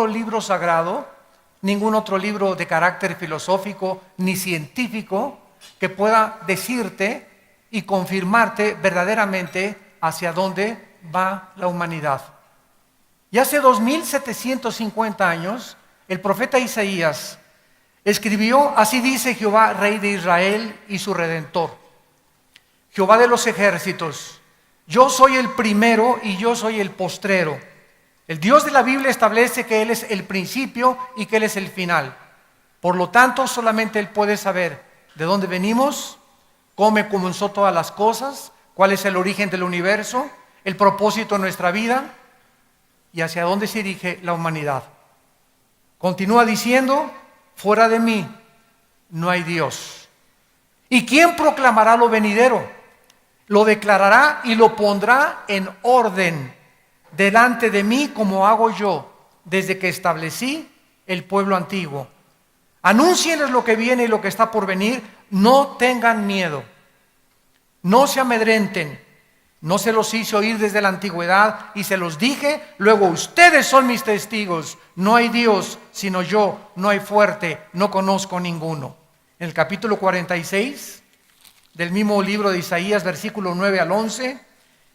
libro sagrado, ningún otro libro de carácter filosófico ni científico que pueda decirte y confirmarte verdaderamente hacia dónde va la humanidad. Y hace 2750 años, el profeta Isaías escribió: así dice Jehová, Rey de Israel y su Redentor, Jehová de los ejércitos, yo soy el primero y yo soy el postrero. El Dios de la Biblia establece que Él es el principio y que Él es el final. Por lo tanto, solamente Él puede saber de dónde venimos, cómo comenzó todas las cosas, cuál es el origen del universo, el propósito de nuestra vida y hacia dónde se dirige la humanidad. Continúa diciendo: fuera de mí no hay Dios. ¿Y quién proclamará lo venidero? Lo declarará y lo pondrá en orden delante de mí, como hago yo desde que establecí el pueblo antiguo. Anúncienles lo que viene y lo que está por venir. No tengan miedo, no se amedrenten. No se los hice oír desde la antigüedad y se los dije, luego ustedes son mis testigos. No hay Dios sino yo, no hay fuerte, no conozco ninguno. En el capítulo 46 del mismo libro de Isaías, versículo 9 al 11,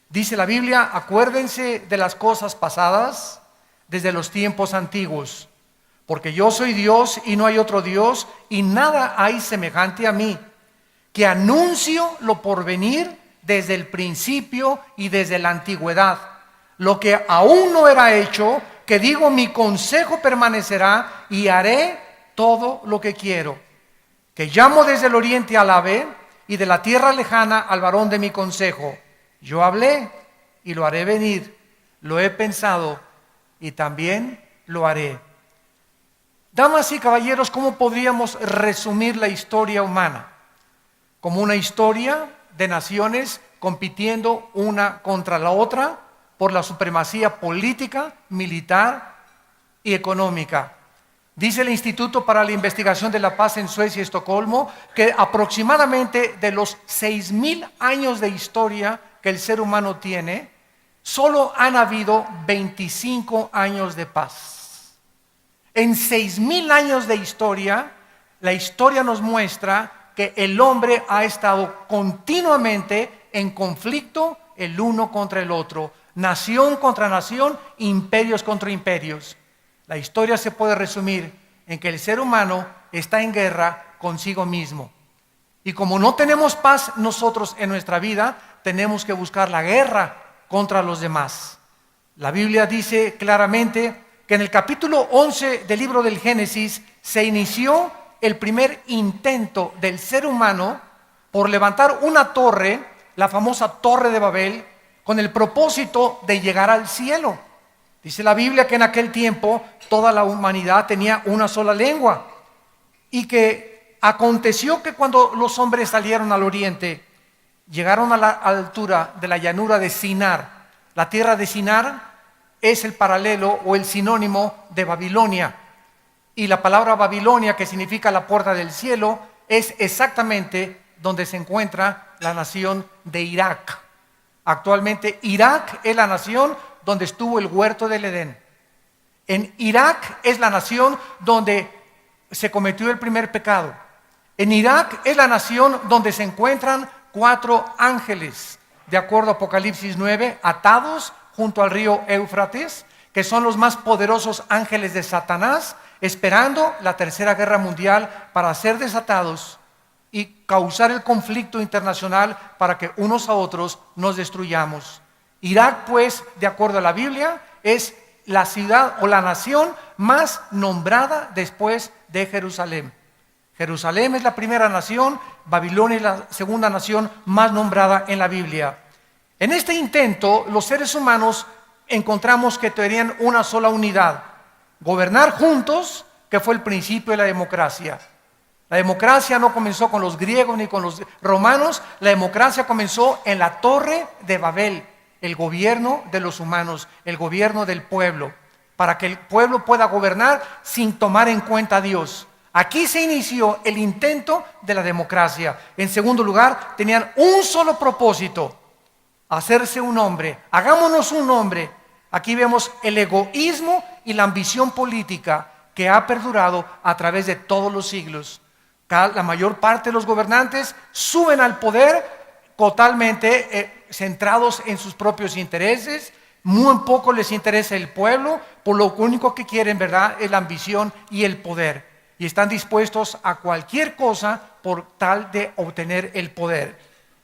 dice la Biblia: acuérdense de las cosas pasadas desde los tiempos antiguos, porque yo soy Dios y no hay otro Dios, y nada hay semejante a mí, que anuncio lo porvenir desde el principio y desde la antigüedad, lo que aún no era hecho, que digo, mi consejo permanecerá y haré todo lo que quiero, que llamo desde el oriente al ave y de la tierra lejana al varón de mi consejo. Yo hablé y lo haré venir, lo he pensado y también lo haré. Damas y caballeros, ¿cómo podríamos resumir la historia humana? Como una historia de naciones compitiendo una contra la otra por la supremacía política, militar y económica. Dice el Instituto para la Investigación de la Paz en Suecia, Estocolmo, que aproximadamente de los 6,000 años de historia que el ser humano tiene, solo han habido 25 años de paz. En 6,000 años de historia, la historia nos muestra que el hombre ha estado continuamente en conflicto el uno contra el otro, nación contra nación, imperios contra imperios. La historia se puede resumir en que el ser humano está en guerra consigo mismo. Y como no tenemos paz nosotros en nuestra vida, tenemos que buscar la guerra contra los demás. La Biblia dice claramente que en el capítulo 11 del libro del Génesis se inició el primer intento del ser humano por levantar una torre, la famosa Torre de Babel, con el propósito de llegar al cielo. Dice la Biblia que en aquel tiempo toda la humanidad tenía una sola lengua y que aconteció que cuando los hombres salieron al oriente, llegaron a la altura de la llanura de Sinar. La tierra de Sinar es el paralelo o el sinónimo de Babilonia. Y la palabra Babilonia, que significa la puerta del cielo, es exactamente donde se encuentra la nación de Irak. Actualmente Irak es la nación donde estuvo el huerto del Edén. En Irak es la nación donde se cometió el primer pecado. En Irak es la nación donde se encuentran 4 ángeles, de acuerdo a Apocalipsis 9, atados junto al río Éufrates, que son los más poderosos ángeles de Satanás, esperando la tercera guerra mundial para ser desatados y causar el conflicto internacional para que unos a otros nos destruyamos. Irak, pues, de acuerdo a la Biblia, es la ciudad o la nación más nombrada después de Jerusalén. Jerusalén es la primera nación, Babilonia es la segunda nación más nombrada en la Biblia. En este intento, los seres humanos encontramos que tenían una sola unidad: gobernar juntos, que fue el principio de la democracia. La democracia no comenzó con los griegos ni con los romanos, la democracia comenzó en la Torre de Babel, el gobierno de los humanos, el gobierno del pueblo, para que el pueblo pueda gobernar sin tomar en cuenta a Dios. Aquí se inició el intento de la democracia. En segundo lugar, tenían un solo propósito: hacerse un hombre. Hagámonos un hombre. Aquí vemos el egoísmo y la ambición política que ha perdurado a través de todos los siglos. La mayor parte de los gobernantes suben al poder totalmente centrados en sus propios intereses. Muy poco les interesa el pueblo, por lo único que quieren, ¿verdad?, es la ambición y el poder. Y están dispuestos a cualquier cosa por tal de obtener el poder.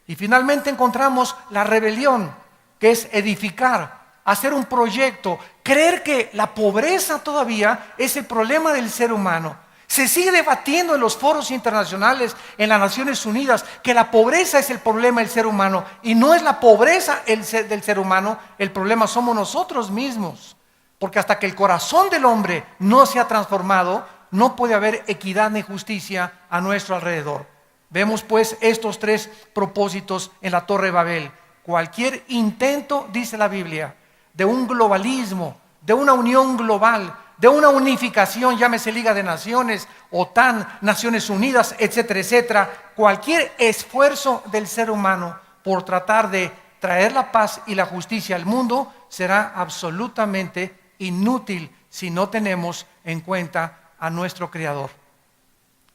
Y finalmente encontramos la rebelión, que es edificar, hacer un proyecto, creer que la pobreza todavía es el problema del ser humano. Se sigue debatiendo en los foros internacionales, en las Naciones Unidas, que la pobreza es el problema del ser humano. Y no es la pobreza del ser humano, el problema somos nosotros mismos. Porque hasta que el corazón del hombre no se ha transformado, no puede haber equidad ni justicia a nuestro alrededor. Vemos pues estos tres propósitos en la Torre de Babel. Cualquier intento, dice la Biblia, de un globalismo, de una unión global, de una unificación, llámese Liga de Naciones, OTAN, Naciones Unidas, etcétera, etcétera. Cualquier esfuerzo del ser humano por tratar de traer la paz y la justicia al mundo será absolutamente inútil si no tenemos en cuenta a nuestro Creador.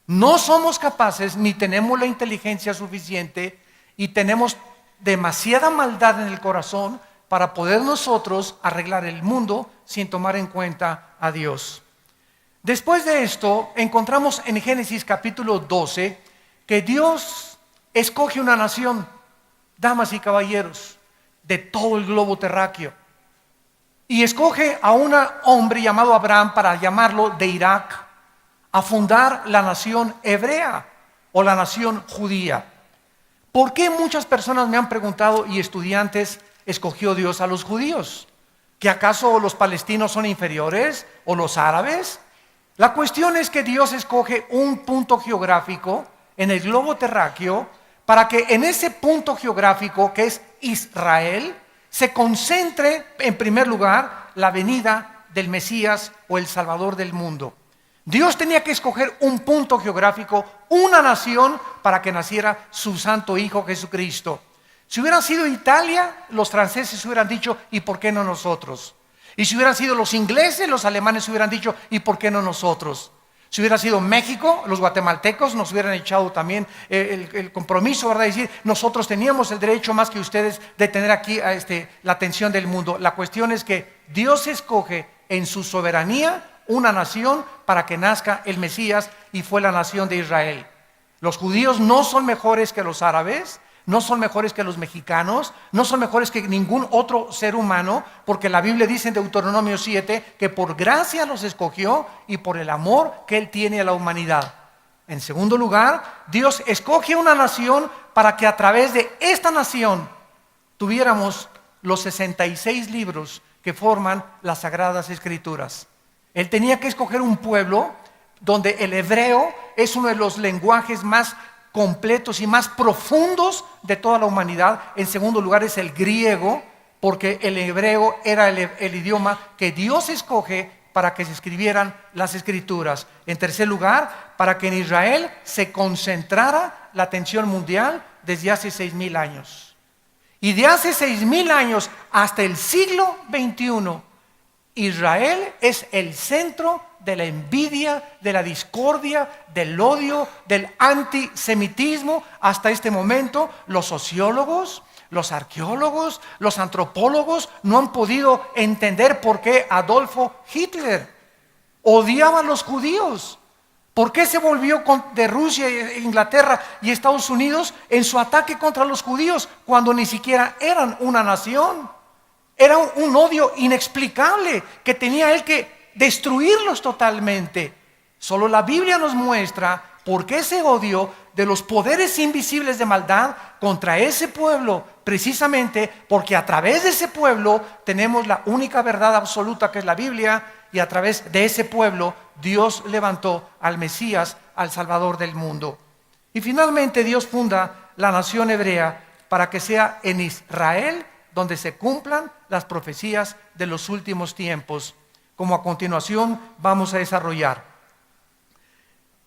No somos capaces ni tenemos la inteligencia suficiente y tenemos demasiada maldad en el corazón para poder nosotros arreglar el mundo sin tomar en cuenta a Dios. Después de esto, encontramos en Génesis capítulo 12 que Dios escoge una nación, damas y caballeros, de todo el globo terráqueo. Y escoge a un hombre llamado Abraham para llamarlo de Irak a fundar la nación hebrea o la nación judía. ¿Por qué muchas personas me han preguntado y estudiantes escogió Dios a los judíos? ¿Que acaso los palestinos son inferiores o los árabes? La cuestión es que Dios escoge un punto geográfico en el globo terráqueo para que en ese punto geográfico que es Israel se concentre en primer lugar la venida del Mesías o el Salvador del mundo. Dios tenía que escoger un punto geográfico, una nación para que naciera su santo Hijo Jesucristo. Si hubiera sido Italia, los franceses hubieran dicho, ¿y por qué no nosotros? Y si hubieran sido los ingleses, los alemanes hubieran dicho, ¿y por qué no nosotros? Si hubiera sido México, los guatemaltecos nos hubieran echado también el compromiso, ¿verdad? De decir, nosotros teníamos el derecho más que ustedes de tener aquí la atención del mundo. La cuestión es que Dios escoge en su soberanía una nación para que nazca el Mesías y fue la nación de Israel. Los judíos no son mejores que los árabes, no son mejores que los mexicanos, no son mejores que ningún otro ser humano, porque la Biblia dice en Deuteronomio 7 que por gracia los escogió y por el amor que Él tiene a la humanidad. En segundo lugar, Dios escoge una nación para que a través de esta nación tuviéramos los 66 libros que forman las Sagradas Escrituras. Él tenía que escoger un pueblo donde el hebreo es uno de los lenguajes más completos y más profundos de toda la humanidad. En segundo lugar es el griego, porque el hebreo era el idioma que Dios escoge para que se escribieran las escrituras. En tercer lugar, para que en Israel se concentrara la atención mundial desde hace 6,000 años. Y de hace 6,000 años hasta el siglo XXI, Israel es el centro de la envidia, de la discordia, del odio, del antisemitismo. Hasta este momento, los sociólogos, los arqueólogos, los antropólogos no han podido entender por qué Adolfo Hitler odiaba a los judíos. ¿Por qué se volvió de Rusia, Inglaterra y Estados Unidos en su ataque contra los judíos cuando ni siquiera eran una nación? Era un odio inexplicable que tenía él que destruirlos totalmente. Solo la Biblia nos muestra por qué ese odio de los poderes invisibles de maldad contra ese pueblo, precisamente porque a través de ese pueblo tenemos la única verdad absoluta que es la Biblia, y a través de ese pueblo Dios levantó al Mesías, al Salvador del mundo. Y finalmente Dios funda la nación hebrea para que sea en Israel donde se cumplan las profecías de los últimos tiempos, como a continuación vamos a desarrollar.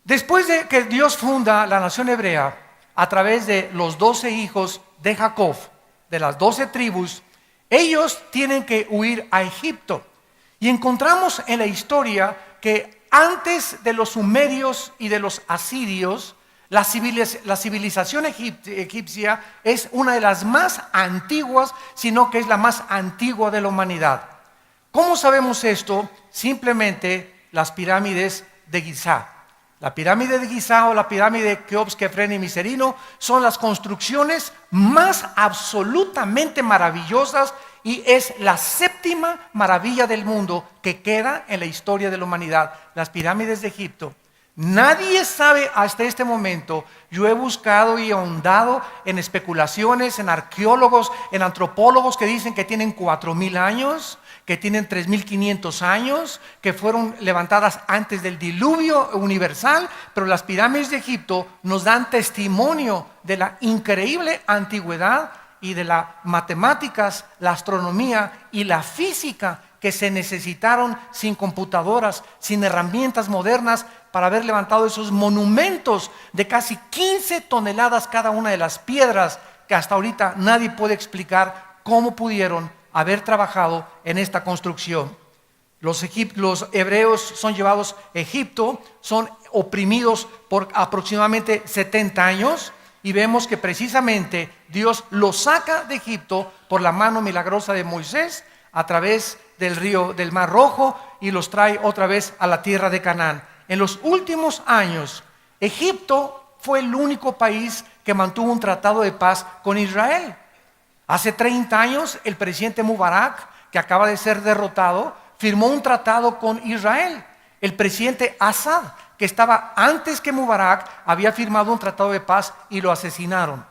Después de que Dios funda la nación hebrea a través de los 12 hijos de Jacob, de las 12 tribus, ellos tienen que huir a Egipto. Y encontramos en la historia que antes de los sumerios y de los asirios, la civilización egipcia es una de las más antiguas, sino que es la más antigua de la humanidad. ¿Cómo sabemos esto? Simplemente las pirámides de Giza. La pirámide de Giza o la pirámide de Keops, Kefren y Miserino son las construcciones más absolutamente maravillosas y es la séptima maravilla del mundo que queda en la historia de la humanidad, las pirámides de Egipto. Nadie sabe hasta este momento. Yo he buscado y ahondado en especulaciones, en arqueólogos, en antropólogos que dicen que tienen 4,000 años, que tienen 3,500 años, que fueron levantadas antes del diluvio universal, pero las pirámides de Egipto nos dan testimonio de la increíble antigüedad y de las matemáticas, la astronomía y la física que se necesitaron sin computadoras, sin herramientas modernas para haber levantado esos monumentos de casi 15 toneladas cada una de las piedras que hasta ahorita nadie puede explicar cómo pudieron haber trabajado en esta construcción. Los hebreos son llevados a Egipto, son oprimidos por aproximadamente 70 años y vemos que precisamente Dios los saca de Egipto por la mano milagrosa de Moisés a través del río del Mar Rojo y los trae otra vez a la tierra de Canaán. En los últimos años, Egipto fue el único país que mantuvo un tratado de paz con Israel. Hace 30 años, el presidente Mubarak, que acaba de ser derrotado, firmó un tratado con Israel. El presidente Assad, que estaba antes que Mubarak, había firmado un tratado de paz y lo asesinaron.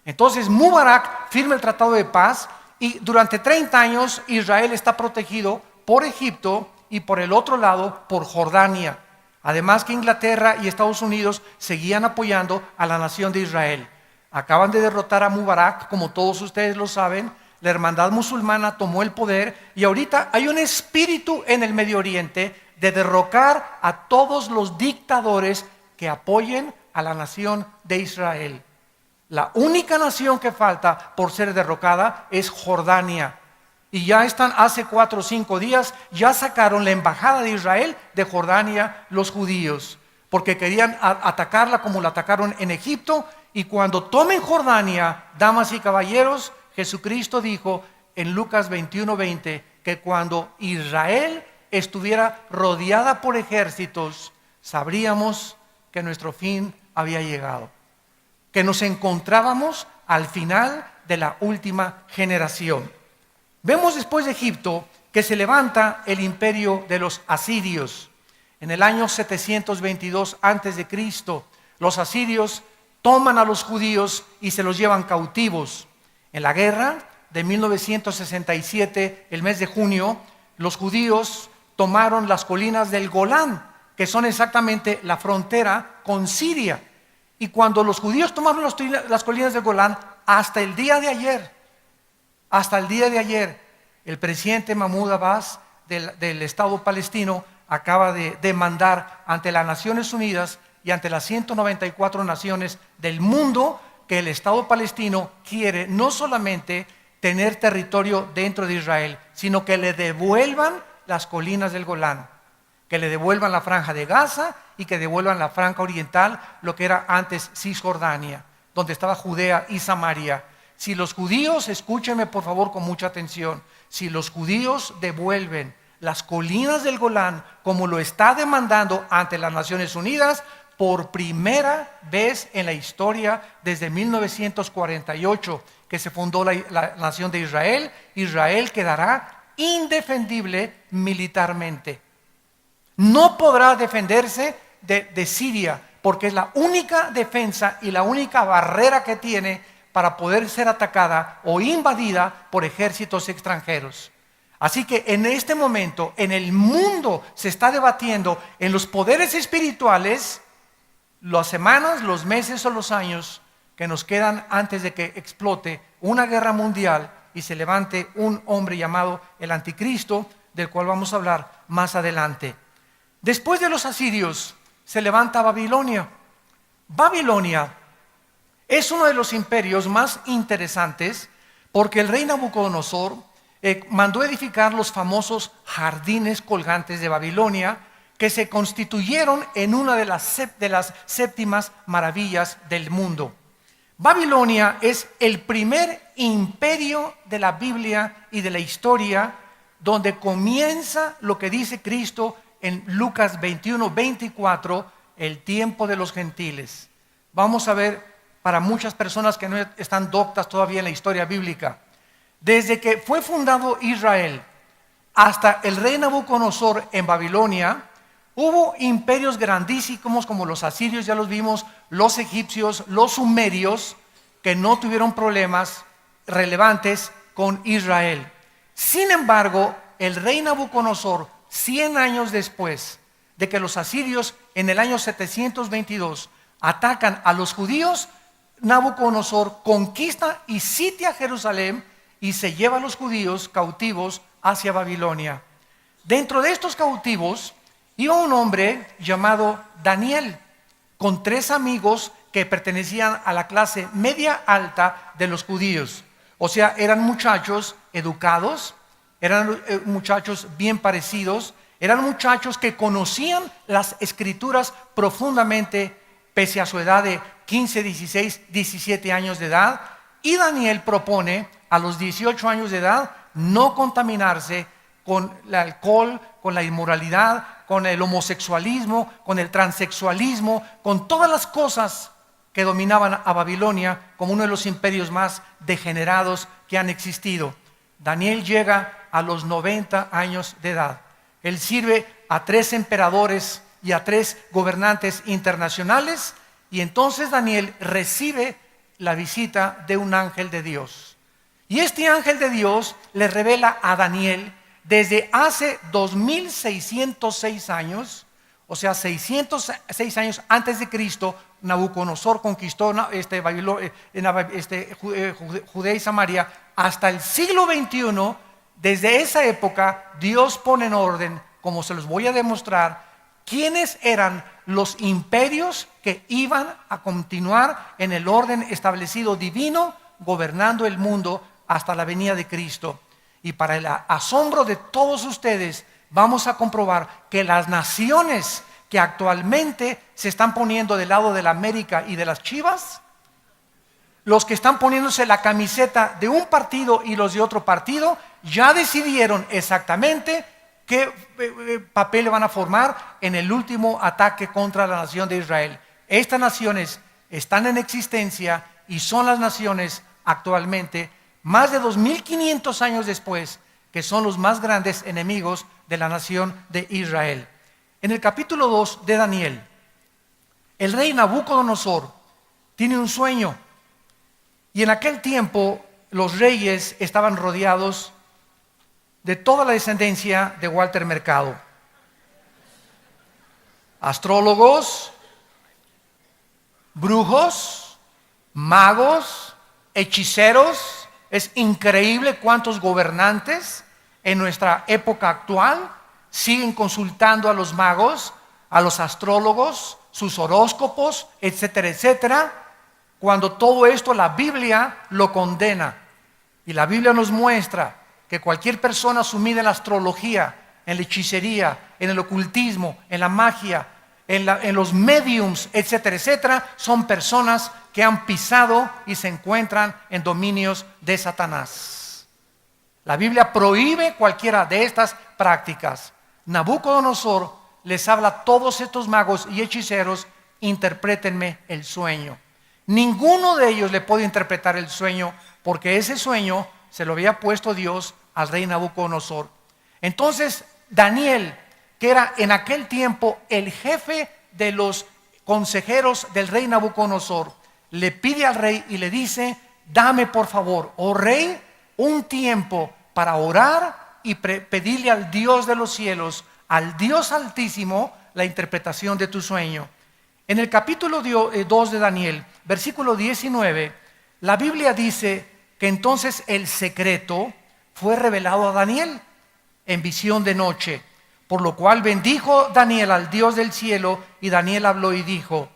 Entonces Mubarak firma el tratado de paz y durante 30 años Israel está protegido por Egipto y por el otro lado por Jordania. Además que Inglaterra y Estados Unidos seguían apoyando a la nación de Israel. Acaban de derrotar a Mubarak, como todos ustedes lo saben. La hermandad musulmana tomó el poder y ahorita hay un espíritu en el Medio Oriente de derrocar a todos los dictadores que apoyen a la nación de Israel. La única nación que falta por ser derrocada es Jordania. Y ya están, hace 4 o 5 días, ya sacaron la embajada de Israel de Jordania los judíos, porque querían atacarla como la atacaron en Egipto. Y cuando tomen Jordania, damas y caballeros, Jesucristo dijo en Lucas 21:20 que cuando Israel estuviera rodeada por ejércitos, sabríamos que nuestro fin había llegado, que nos encontrábamos al final de la última generación. Vemos después de Egipto que se levanta el imperio de los asirios. En el año 722 a.C., los asirios toman a los judíos y se los llevan cautivos. En la guerra de 1967, el mes de junio, los judíos tomaron las colinas del Golán, que son exactamente la frontera con Siria. Y cuando los judíos tomaron las colinas del Golán, hasta el día de ayer, el presidente Mahmoud Abbas del Estado palestino acaba de demandar ante las Naciones Unidas y ante las 194 naciones del mundo que el Estado palestino quiere no solamente tener territorio dentro de Israel, sino que le devuelvan las colinas del Golán, que le devuelvan la franja de Gaza y que devuelvan la franja oriental, lo que era antes Cisjordania, donde estaba Judea y Samaria. Si los judíos, escúchenme por favor con mucha atención, si los judíos devuelven las colinas del Golán como lo está demandando ante las Naciones Unidas, por primera vez en la historia desde 1948 que se fundó la nación de Israel, Israel quedará indefendible militarmente. No podrá defenderse de Siria porque es la única defensa y la única barrera que tiene para poder ser atacada o invadida por ejércitos extranjeros. Así que en este momento, en el mundo se está debatiendo en los poderes espirituales las semanas, los meses o los años que nos quedan antes de que explote una guerra mundial y se levante un hombre llamado el Anticristo, del cual vamos a hablar más adelante. Después de los asirios se levanta Babilonia. Babilonia es uno de los imperios más interesantes porque el rey Nabucodonosor mandó edificar los famosos jardines colgantes de Babilonia, que se constituyeron en una de las séptimas maravillas del mundo. Babilonia es el primer imperio de la Biblia y de la historia, donde comienza lo que dice Cristo en Lucas 21:24, el tiempo de los gentiles. Vamos a ver, para muchas personas que no están doctas todavía en la historia bíblica, desde que fue fundado Israel hasta el rey Nabucodonosor en Babilonia, hubo imperios grandísimos como los asirios, ya los vimos, los egipcios, los sumerios, que no tuvieron problemas relevantes con Israel. Sin embargo, el rey Nabucodonosor, 100 años después de que los asirios en el año 722 atacan a los judíos, Nabucodonosor conquista y sitia Jerusalén y se lleva a los judíos cautivos hacia Babilonia. Dentro de estos cautivos iba un hombre llamado Daniel, con 3 amigos que pertenecían a la clase media alta de los judíos. O sea, eran muchachos educados, eran muchachos bien parecidos, eran muchachos que conocían las escrituras profundamente, pese a su edad de 15, 16, 17 años de edad. Y Daniel propone a los 18 años de edad no contaminarse con el alcohol, con la inmoralidad, con el homosexualismo, con el transexualismo, con todas las cosas que dominaban a Babilonia como uno de los imperios más degenerados que han existido. Daniel llega a los 90 años de edad. Él sirve a 3 emperadores y a 3 gobernantes internacionales, y entonces Daniel recibe la visita de un ángel de Dios. Y este ángel de Dios le revela a Daniel desde hace 2606 años, o sea, 606 años antes de Cristo, Nabucodonosor conquistó Judea y Samaria. Hasta el siglo XXI, desde esa época, Dios pone en orden, como se los voy a demostrar, quiénes eran los imperios que iban a continuar en el orden establecido divino, gobernando el mundo hasta la venida de Cristo. Y para el asombro de todos ustedes, vamos a comprobar que las naciones que actualmente se están poniendo del lado de la América y de las Chivas, los que están poniéndose la camiseta de un partido y los de otro partido, ya decidieron exactamente qué papel van a formar en el último ataque contra la nación de Israel. Estas naciones están en existencia y son las naciones actualmente, más de 2500 años después, que son los más grandes enemigos de la nación de Israel. En el capítulo 2 de Daniel, el rey Nabucodonosor tiene un sueño, y en aquel tiempo los reyes estaban rodeados de toda la descendencia de Walter Mercado. Astrólogos, brujos, magos, hechiceros. Es increíble cuántos gobernantes en nuestra época actual siguen consultando a los magos, a los astrólogos, sus horóscopos, etcétera, etcétera, cuando todo esto la Biblia lo condena. Y la Biblia nos muestra que cualquier persona sumida en la astrología, en la hechicería, en el ocultismo, en la magia, en los mediums, etcétera, etcétera, son personas que han pisado y se encuentran en dominios de Satanás. La Biblia prohíbe cualquiera de estas prácticas. Nabucodonosor les habla a todos estos magos y hechiceros: interprétenme el sueño. Ninguno de ellos le puede interpretar el sueño, porque ese sueño se lo había puesto Dios al rey Nabucodonosor. Entonces Daniel, que era en aquel tiempo el jefe de los consejeros del rey Nabucodonosor, le pide al rey y le dice: dame por favor, oh rey, un tiempo para orar y pedirle al Dios de los cielos, al Dios altísimo, la interpretación de tu sueño. En el capítulo 2 de Daniel, versículo 19, la Biblia dice que entonces el secreto fue revelado a Daniel en visión de noche, por lo cual bendijo Daniel al Dios del cielo, y Daniel habló y dijo: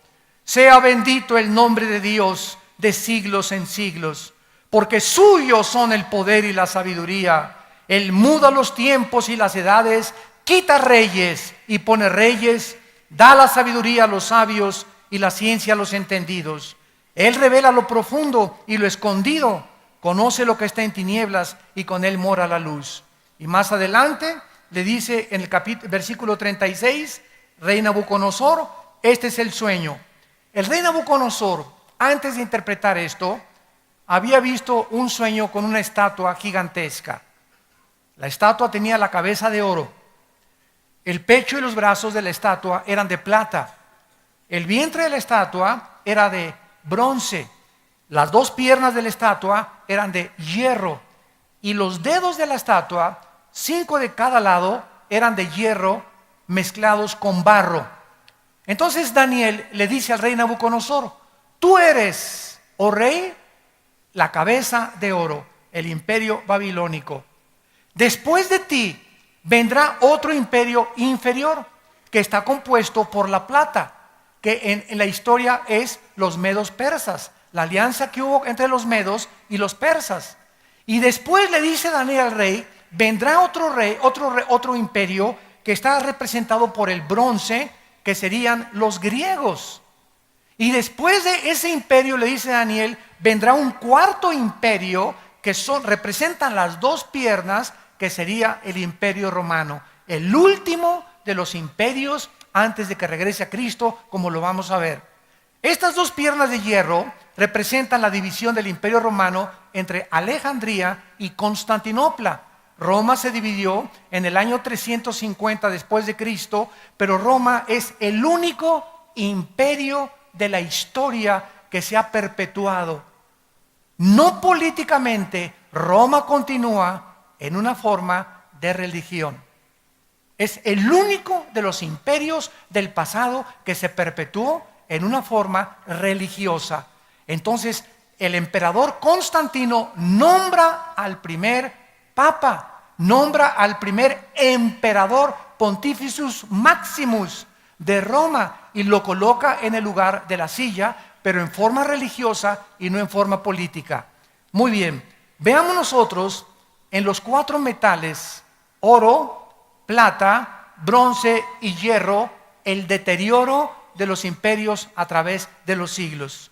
sea bendito el nombre de Dios de siglos en siglos, porque suyos son el poder y la sabiduría. Él muda los tiempos y las edades, quita reyes y pone reyes, da la sabiduría a los sabios y la ciencia a los entendidos. Él revela lo profundo y lo escondido, conoce lo que está en tinieblas y con él mora la luz. Y más adelante le dice en el versículo 36, rey Nabucodonosor, este es el sueño. El rey Nabucodonosor, antes de interpretar esto, había visto un sueño con una estatua gigantesca. La estatua tenía la cabeza de oro. El pecho y los brazos de la estatua eran de plata. El vientre de la estatua era de bronce. Las dos piernas de la estatua eran de hierro. Y los dedos de la estatua, 5 de cada lado, eran de hierro mezclados con barro. Entonces Daniel le dice al rey Nabucodonosor: tú eres, oh rey, la cabeza de oro, el imperio babilónico. Después de ti vendrá otro imperio inferior que está compuesto por la plata, que en la historia es los medos persas, la alianza que hubo entre los medos y los persas. Y después le dice Daniel al rey: vendrá otro imperio que está representado por el bronce, que serían los griegos. Y después de ese imperio, le dice Daniel, vendrá un cuarto imperio que representan las dos piernas, que sería el imperio romano, el último de los imperios antes de que regrese a Cristo, como lo vamos a ver. Estas dos piernas de hierro representan la división del imperio romano entre Alejandría y Constantinopla. Roma se dividió en el año 350 después de Cristo, pero Roma es el único imperio de la historia que se ha perpetuado. No políticamente, Roma continúa en una forma de religión. Es el único de los imperios del pasado que se perpetuó en una forma religiosa. Entonces, el emperador Constantino nombra al primer papa, nombra al primer emperador Pontificus Maximus de Roma y lo coloca en el lugar de la silla, pero en forma religiosa y no en forma política. Muy bien, veamos nosotros en los 4 metales, oro, plata, bronce y hierro, el deterioro de los imperios a través de los siglos.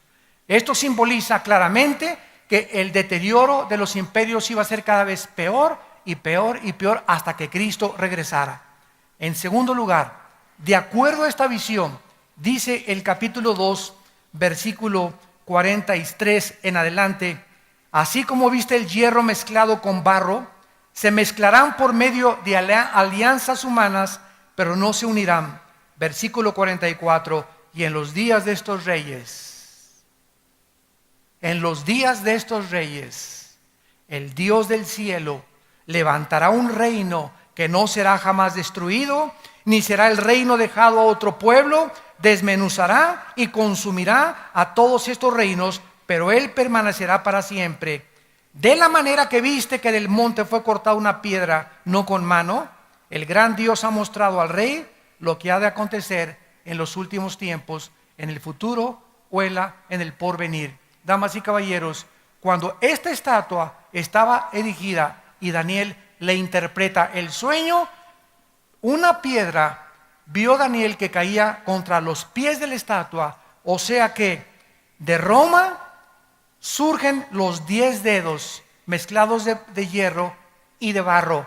Esto simboliza claramente que el deterioro de los imperios iba a ser cada vez peor y peor y peor hasta que Cristo regresara. En segundo lugar, de acuerdo a esta visión, dice el capítulo 2, versículo 43 en adelante: así como viste el hierro mezclado con barro, se mezclarán por medio de alianzas humanas, pero no se unirán. Versículo 44, y en los días de estos reyes, el Dios del cielo levantará un reino que no será jamás destruido, ni será el reino dejado a otro pueblo. Desmenuzará y consumirá a todos estos reinos, pero él permanecerá para siempre. De la manera que viste que del monte fue cortada una piedra, no con mano, el gran Dios ha mostrado al rey lo que ha de acontecer en los últimos tiempos, en el futuro o en el porvenir. Damas y caballeros, cuando esta estatua estaba erigida y Daniel le interpreta el sueño, una piedra vio Daniel que caía contra los pies de la estatua, o sea que de Roma surgen los 10 dedos mezclados de hierro y de barro.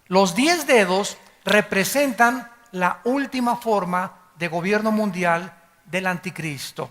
Los 10 dedos representan la última forma de gobierno mundial del anticristo.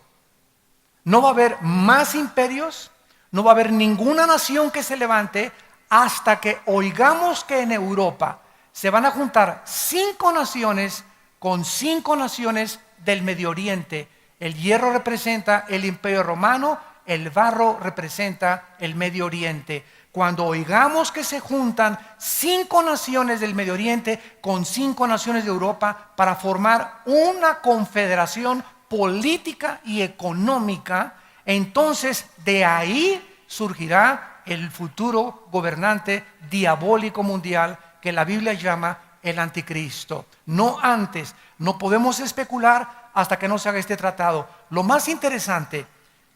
No va a haber más imperios, no va a haber ninguna nación que se levante hasta que oigamos que en Europa se van a juntar 5 naciones con 5 naciones del Medio Oriente. El hierro representa el Imperio Romano, el barro representa el Medio Oriente. Cuando oigamos que se juntan 5 naciones del Medio Oriente con 5 naciones de Europa para formar una confederación política y económica, entonces de ahí surgirá el futuro gobernante diabólico mundial que la Biblia llama el anticristo. No antes, no podemos especular hasta que no se haga este tratado. Lo más interesante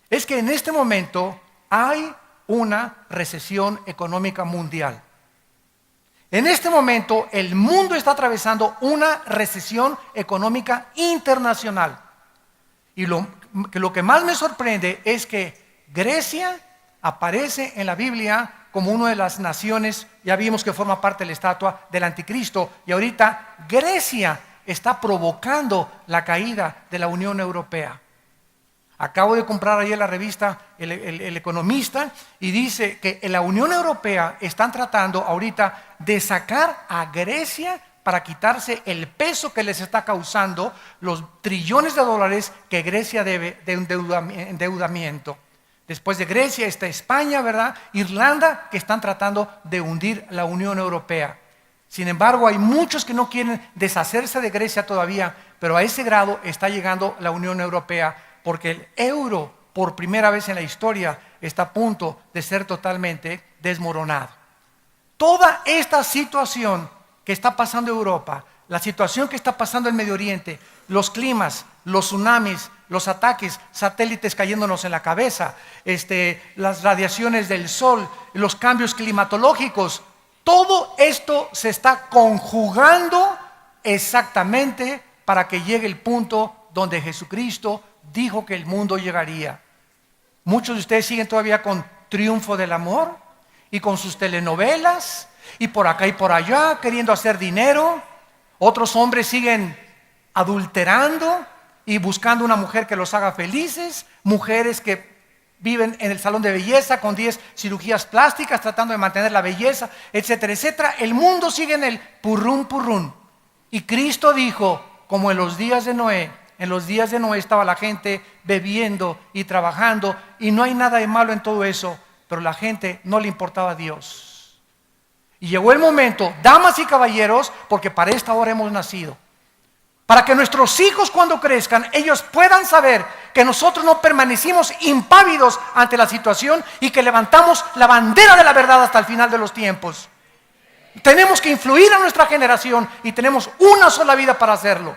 es que en este momento hay una recesión económica mundial. En este momento el mundo está atravesando una recesión económica internacional. Y lo que más me sorprende es que Grecia aparece en la Biblia como una de las naciones, ya vimos que forma parte de la estatua del anticristo, y ahorita Grecia está provocando la caída de la Unión Europea. Acabo de comprar ayer la revista El Economista, y dice que en la Unión Europea están tratando ahorita de sacar a Grecia para quitarse el peso que les está causando los trillones de dólares que Grecia debe de endeudamiento. Después de Grecia está España, ¿verdad? Irlanda, que están tratando de hundir la Unión Europea. Sin embargo, hay muchos que no quieren deshacerse de Grecia todavía, pero a ese grado está llegando la Unión Europea, porque el euro, por primera vez en la historia, está a punto de ser totalmente desmoronado. Toda esta situación que está pasando en Europa, la situación que está pasando en Medio Oriente, los climas, los tsunamis, los ataques, satélites cayéndonos en la cabeza, las radiaciones del sol, los cambios climatológicos, todo esto se está conjugando exactamente para que llegue el punto donde Jesucristo dijo que el mundo llegaría. Muchos de ustedes siguen todavía con Triunfo del Amor y con sus telenovelas y por acá y por allá queriendo hacer dinero. Otros hombres siguen adulterando y buscando una mujer que los haga felices, mujeres que viven en el salón de belleza con 10 cirugías plásticas tratando de mantener la belleza, etcétera, etcétera. El mundo sigue en el purrún, purrún. Y Cristo dijo, como en los días de Noé, en los días de Noé estaba la gente bebiendo y trabajando, y no hay nada de malo en todo eso, pero la gente no le importaba a Dios. Y llegó el momento, damas y caballeros, porque para esta hora hemos nacido, para que nuestros hijos cuando crezcan, ellos puedan saber que nosotros no permanecimos impávidos ante la situación y que levantamos la bandera de la verdad hasta el final de los tiempos. Tenemos que influir a nuestra generación y tenemos una sola vida para hacerlo.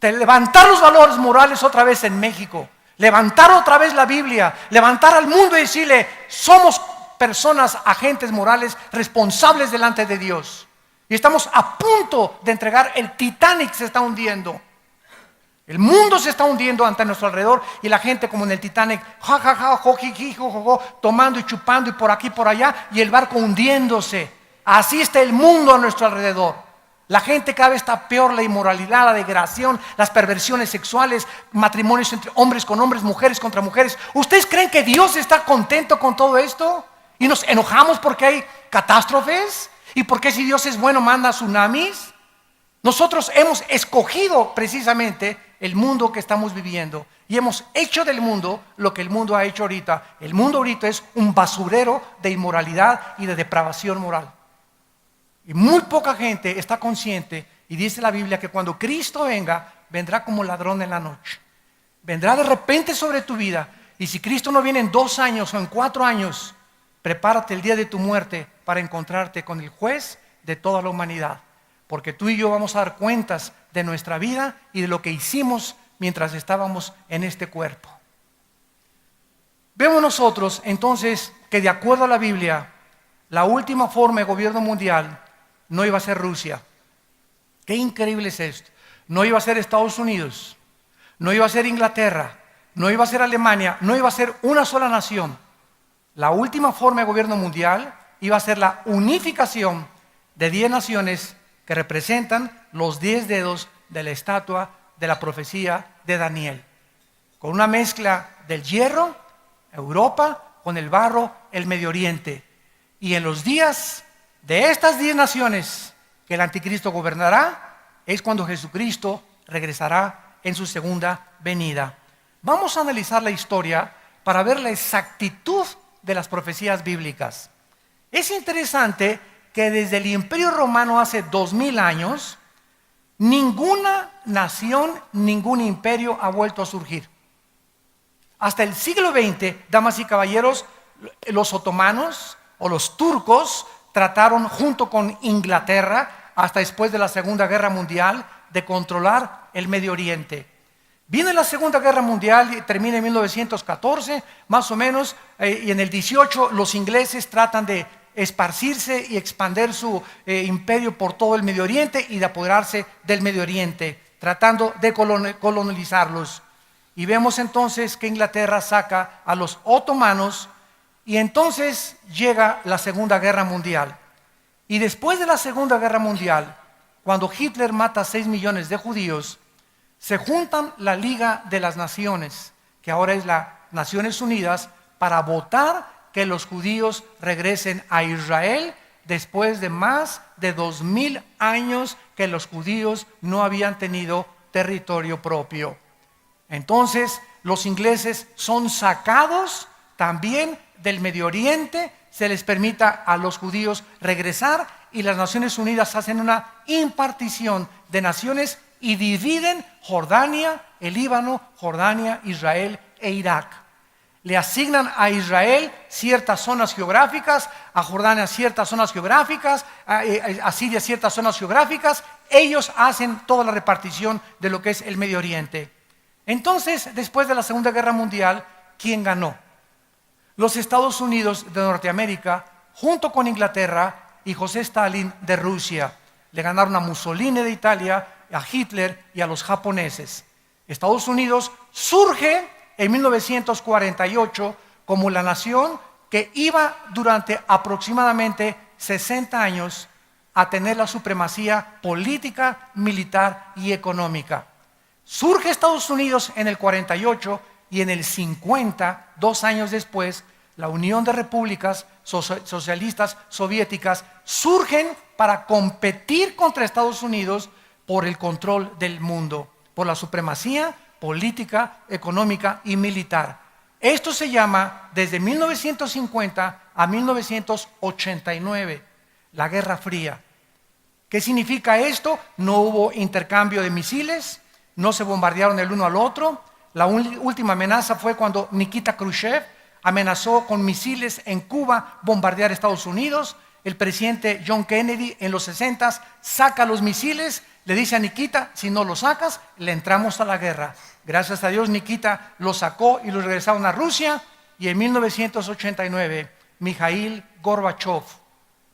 De levantar los valores morales otra vez en México, levantar otra vez la Biblia, levantar al mundo y decirle, somos personas, agentes morales, responsables delante de Dios. Y estamos a punto de entregar, el Titanic se está hundiendo. El mundo se está hundiendo ante nuestro alrededor y la gente como en el Titanic, ja, ja, ja, jo, ji, ji, jo, jo, jo, tomando y chupando y por aquí, por allá, y el barco hundiéndose. Así está el mundo a nuestro alrededor. La gente cada vez está peor, la inmoralidad, la degradación, las perversiones sexuales, matrimonios entre hombres con hombres, mujeres contra mujeres. ¿Ustedes creen que Dios está contento con todo esto? ¿Y nos enojamos porque hay catástrofes? ¿Y porque si Dios es bueno manda tsunamis? Nosotros hemos escogido precisamente el mundo que estamos viviendo y hemos hecho del mundo lo que el mundo ha hecho ahorita. El mundo ahorita es un basurero de inmoralidad y de depravación moral. Y muy poca gente está consciente, y dice la Biblia que cuando Cristo venga, vendrá como ladrón en la noche. Vendrá de repente sobre tu vida, y si Cristo no viene en 2 años o en 4 años, prepárate el día de tu muerte para encontrarte con el juez de toda la humanidad. Porque tú y yo vamos a dar cuentas de nuestra vida y de lo que hicimos mientras estábamos en este cuerpo. Vemos nosotros entonces que de acuerdo a la Biblia, la última forma de gobierno mundial no iba a ser Rusia. Qué increíble es esto. No iba a ser Estados Unidos, no iba a ser Inglaterra, no iba a ser Alemania, no iba a ser una sola nación. La última forma de gobierno mundial iba a ser la unificación de 10 naciones que representan los 10 dedos de la estatua de la profecía de Daniel. Con una mezcla del hierro, Europa, con el barro, el Medio Oriente. Y en los días de estas 10 naciones que el anticristo gobernará, es cuando Jesucristo regresará en su segunda venida. Vamos a analizar la historia para ver la exactitud de las profecías bíblicas. Es interesante que desde el Imperio Romano hace 2000 años, ninguna nación, ningún imperio ha vuelto a surgir. Hasta el siglo XX, damas y caballeros, los otomanos o los turcos trataron junto con Inglaterra, hasta después de la Segunda Guerra Mundial, de controlar el Medio Oriente. Viene la Segunda Guerra Mundial y termina en 1914, más o menos, y en el 18 los ingleses tratan de esparcirse y expandir su imperio por todo el Medio Oriente y de apoderarse del Medio Oriente, tratando de colonizarlos. Y vemos entonces que Inglaterra saca a los otomanos y entonces llega la Segunda Guerra Mundial. Y después de la Segunda Guerra Mundial, cuando Hitler mata a 6 millones de judíos, se juntan la Liga de las Naciones, que ahora es las Naciones Unidas, para votar que los judíos regresen a Israel después de más de 2000 años que los judíos no habían tenido territorio propio. Entonces los ingleses son sacados también del Medio Oriente, se les permita a los judíos regresar y las Naciones Unidas hacen una impartición de naciones y dividen Jordania, el Líbano, Jordania, Israel e Irak. Le asignan a Israel ciertas zonas geográficas, a Jordania ciertas zonas geográficas, a Siria ciertas zonas geográficas. Ellos hacen toda la repartición de lo que es el Medio Oriente. Entonces, después de la Segunda Guerra Mundial, ¿quién ganó? Los Estados Unidos de Norteamérica, junto con Inglaterra y José Stalin de Rusia. Le ganaron a Mussolini de Italia, a Hitler y a los japoneses. Estados Unidos surge en 1948 como la nación que iba durante aproximadamente 60 años a tener la supremacía política, militar y económica. Surge Estados Unidos en el 48 y en el 50, 2 años después, la Unión de Repúblicas Socialistas Soviéticas surgen para competir contra Estados Unidos por el control del mundo, por la supremacía política, económica y militar. Esto se llama desde 1950 a 1989, la Guerra Fría. ¿Qué significa esto? No hubo intercambio de misiles, no se bombardearon el uno al otro. La última amenaza fue cuando Nikita Khrushchev amenazó con misiles en Cuba bombardear Estados Unidos. El presidente John Kennedy en los 60 saca los misiles, le dice a Nikita, si no los sacas, le entramos a la guerra. Gracias a Dios Nikita los sacó y los regresaron a Rusia. Y en 1989, Mikhail Gorbachev,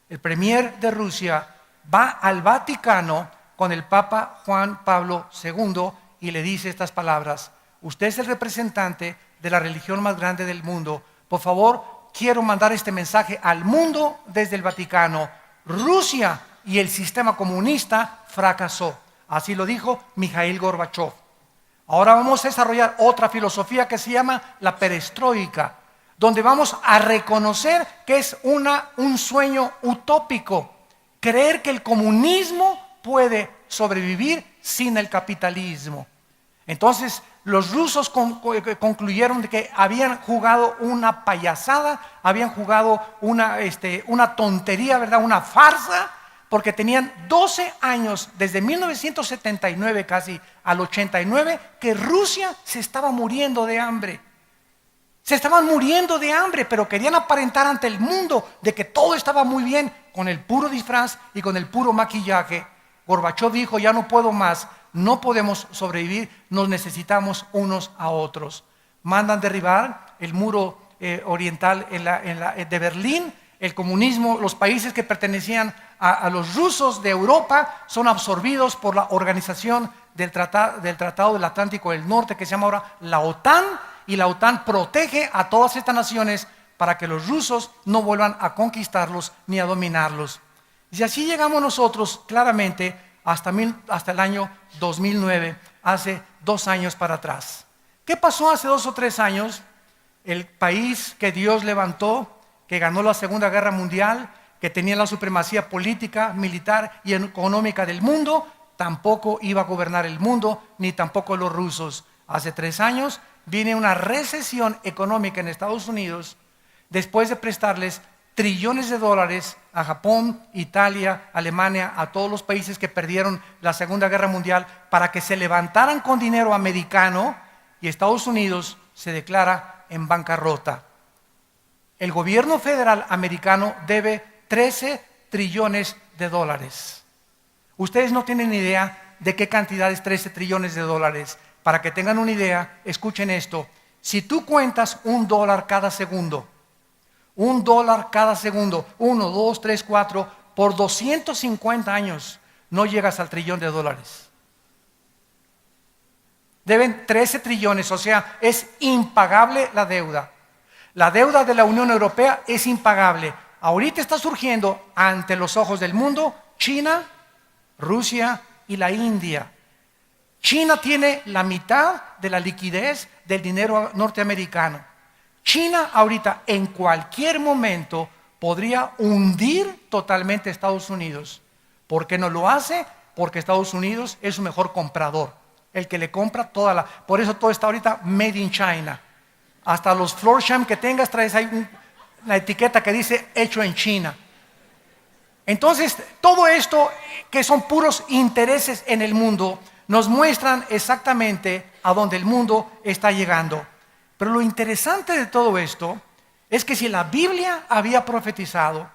el premier de Rusia, va al Vaticano con el Papa Juan Pablo II y le dice estas palabras: usted es el representante de la religión más grande del mundo. Por favor, quiero mandar este mensaje al mundo desde el Vaticano. Rusia y el sistema comunista fracasó. Así lo dijo Mikhail Gorbachev. Ahora vamos a desarrollar otra filosofía que se llama la perestroika, donde vamos a reconocer que es un sueño utópico, creer que el comunismo puede sobrevivir sin el capitalismo. Entonces, los rusos concluyeron de que habían jugado una payasada, habían jugado una tontería, ¿verdad? Una farsa, porque tenían 12 años, desde 1979 casi al 89, que Rusia se estaba muriendo de hambre. Se estaban muriendo de hambre, pero querían aparentar ante el mundo de que todo estaba muy bien con el puro disfraz y con el puro maquillaje. Gorbachev dijo, ya no puedo más, no podemos sobrevivir, nos necesitamos unos a otros. Mandan derribar el muro oriental de Berlín. El comunismo, los países que pertenecían a los rusos de Europa son absorbidos por la organización del Tratado del Atlántico del Norte, que se llama ahora la OTAN, y la OTAN protege a todas estas naciones para que los rusos no vuelvan a conquistarlos ni a dominarlos. Y así llegamos nosotros claramente hasta el año 2009, hace 2 años para atrás. ¿Qué pasó hace 2 o 3 años? El país que Dios levantó, que ganó la Segunda Guerra Mundial, que tenía la supremacía política, militar y económica del mundo, tampoco iba a gobernar el mundo, ni tampoco los rusos. Hace 3 años viene una recesión económica en Estados Unidos, después de prestarles trillones de dólares a Japón, Italia, Alemania, a todos los países que perdieron la Segunda Guerra Mundial para que se levantaran con dinero americano, y Estados Unidos se declara en bancarrota. El gobierno federal americano debe 13 trillones de dólares. Ustedes no tienen idea de qué cantidad es 13 trillones de dólares. Para que tengan una idea, escuchen esto. Si tú cuentas $1 cada segundo, $1 cada segundo. 1, 2, 3, 4. Por 250 años no llegas al $1 trillón. Deben 13 trillones, o sea, es impagable la deuda. La deuda de la Unión Europea es impagable. Ahorita está surgiendo ante los ojos del mundo China, Rusia y la India. China tiene la mitad de la liquidez del dinero norteamericano. China ahorita en cualquier momento podría hundir totalmente a Estados Unidos. ¿Por qué no lo hace? Porque Estados Unidos es su mejor comprador, el que le compra por eso todo está ahorita made in China. Hasta los Florsheim que tengas traes ahí una etiqueta que dice hecho en China. Entonces, todo esto que son puros intereses en el mundo nos muestran exactamente a dónde el mundo está llegando. Pero lo interesante de todo esto es que si la Biblia había profetizado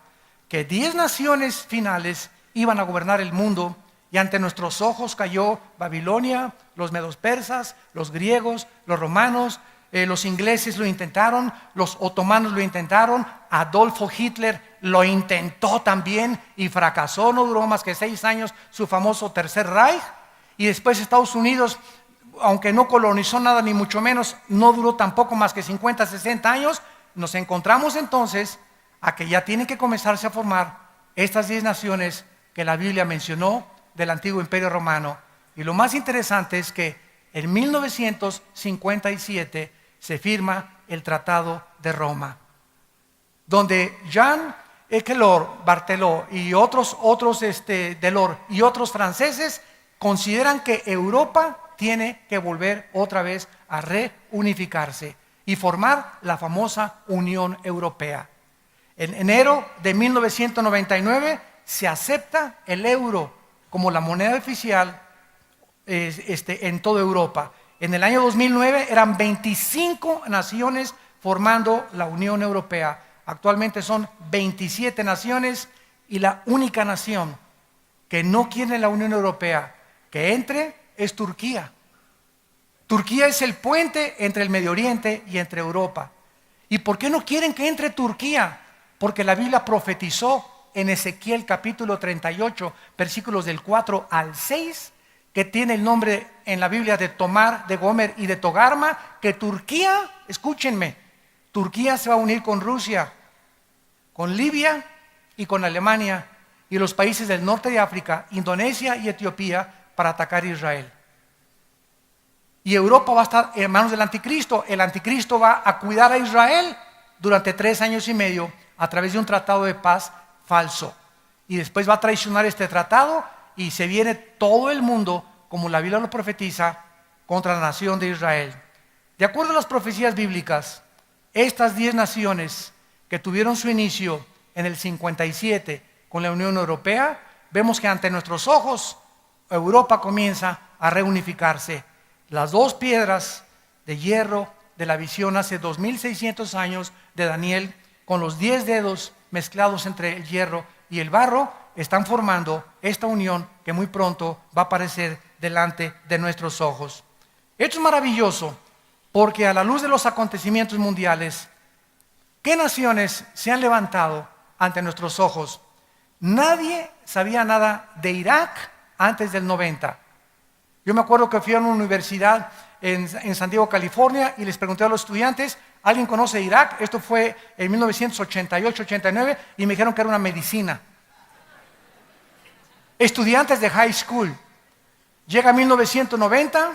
que 10 naciones finales iban a gobernar el mundo y ante nuestros ojos cayó Babilonia, los medos persas, los griegos, los romanos, los ingleses lo intentaron, los otomanos lo intentaron, Adolfo Hitler lo intentó también y fracasó, no duró más que 6 años su famoso Tercer Reich, y después Estados Unidos, aunque no colonizó nada ni mucho menos, no duró tampoco más que 50, 60 años. Nos encontramos entonces a que ya tienen que comenzarse a formar estas 10 naciones que la Biblia mencionó del antiguo Imperio Romano. Y lo más interesante es que en 1957 se firma el Tratado de Roma, donde Jean Ekelor, Barteló y otros Delors y otros franceses consideran que Europa tiene que volver otra vez a reunificarse y formar la famosa Unión Europea. En enero de 1999 se acepta el euro como la moneda oficial en toda Europa. En el año 2009 eran 25 naciones formando la Unión Europea. Actualmente son 27 naciones y la única nación que no quiere la Unión Europea que entre es Turquía. Turquía es el puente entre el Medio Oriente y entre Europa. ¿Y por qué no quieren que entre Turquía? Porque la Biblia profetizó en Ezequiel capítulo 38, versículos del 4 al 6, que tiene el nombre en la Biblia de Tomar, de Gomer y de Togarma, que Turquía, escúchenme, Turquía se va a unir con Rusia, con Libia y con Alemania y los países del norte de África, Indonesia y Etiopía, para atacar a Israel. Y Europa va a estar en manos del anticristo. El anticristo va a cuidar a Israel durante 3 años y medio a través de un tratado de paz falso. Y después va a traicionar este tratado y se viene todo el mundo, como la Biblia lo profetiza, contra la nación de Israel. De acuerdo a las profecías bíblicas, estas 10 naciones que tuvieron su inicio en el 57 con la Unión Europea, vemos que ante nuestros ojos Europa comienza a reunificarse. Las 2 piedras de hierro de la visión hace 2600 años de Daniel, con los 10 dedos mezclados entre el hierro y el barro, están formando esta unión que muy pronto va a aparecer delante de nuestros ojos. Esto es maravilloso porque a la luz de los acontecimientos mundiales, ¿qué naciones se han levantado ante nuestros ojos? Nadie sabía nada de Irak antes del 90. Yo me acuerdo que fui a una universidad en San Diego, California, y les pregunté a los estudiantes, ¿alguien conoce Irak? Esto fue en 1988-89, y me dijeron que era una medicina. Estudiantes de high school. Llega 1990,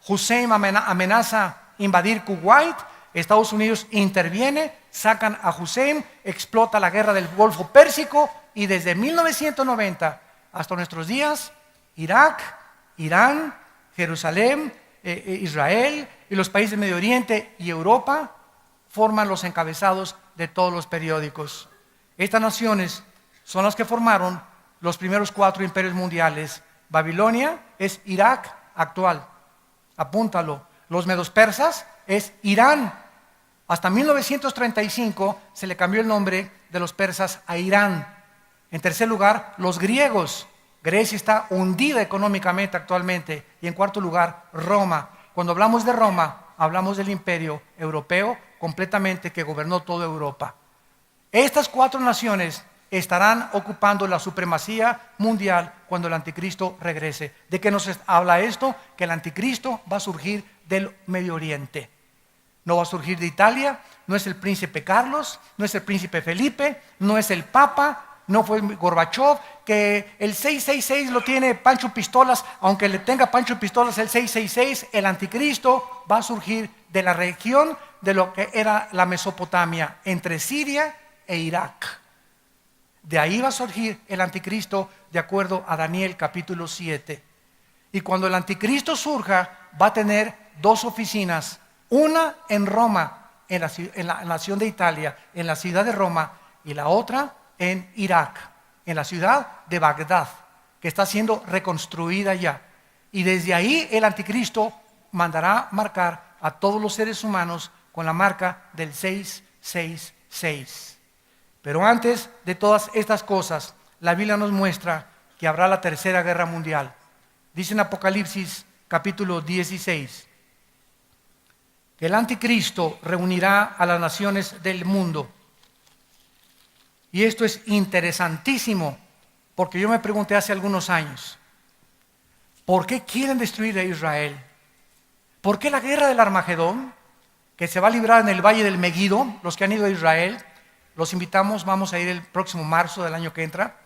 Hussein amenaza invadir Kuwait, Estados Unidos interviene, sacan a Hussein, explota la guerra del Golfo Pérsico, y desde 1990 hasta nuestros días, Irak, Irán, Jerusalén, Israel y los países del Medio Oriente y Europa forman los encabezados de todos los periódicos. Estas naciones son las que formaron los primeros 4 imperios mundiales. Babilonia es Irak actual, apúntalo. Los medos persas es Irán. Hasta 1935 se le cambió el nombre de los persas a Irán. En tercer lugar, los griegos. Grecia está hundida económicamente actualmente. Y en cuarto lugar, Roma. Cuando hablamos de Roma, hablamos del imperio europeo completamente que gobernó toda Europa. Estas 4 naciones estarán ocupando la supremacía mundial cuando el anticristo regrese. ¿De qué nos habla esto? Que el anticristo va a surgir del Medio Oriente. No va a surgir de Italia, no es el príncipe Carlos, no es el príncipe Felipe, no es el Papa, no fue Gorbachev, que el 666 lo tiene Pancho Pistolas, aunque le tenga Pancho Pistolas el 666, el anticristo va a surgir de la región de lo que era la Mesopotamia, entre Siria e Irak. De ahí va a surgir el anticristo de acuerdo a Daniel capítulo 7. Y cuando el anticristo surja, va a tener 2 oficinas, una en Roma, en la nación de Italia, en la ciudad de Roma, y la otra en Irak, en la ciudad de Bagdad, que está siendo reconstruida ya. Y desde ahí el anticristo mandará marcar a todos los seres humanos con la marca del 666. Pero antes de todas estas cosas, la Biblia nos muestra que habrá la tercera guerra mundial. Dice en Apocalipsis capítulo 16 que el anticristo reunirá a las naciones del mundo. Y esto es interesantísimo, porque yo me pregunté hace algunos años, ¿por qué quieren destruir a Israel? ¿Por qué la guerra del Armagedón, que se va a librar en el Valle del Megido? Los que han ido a Israel, los invitamos, vamos a ir el próximo marzo del año que entra.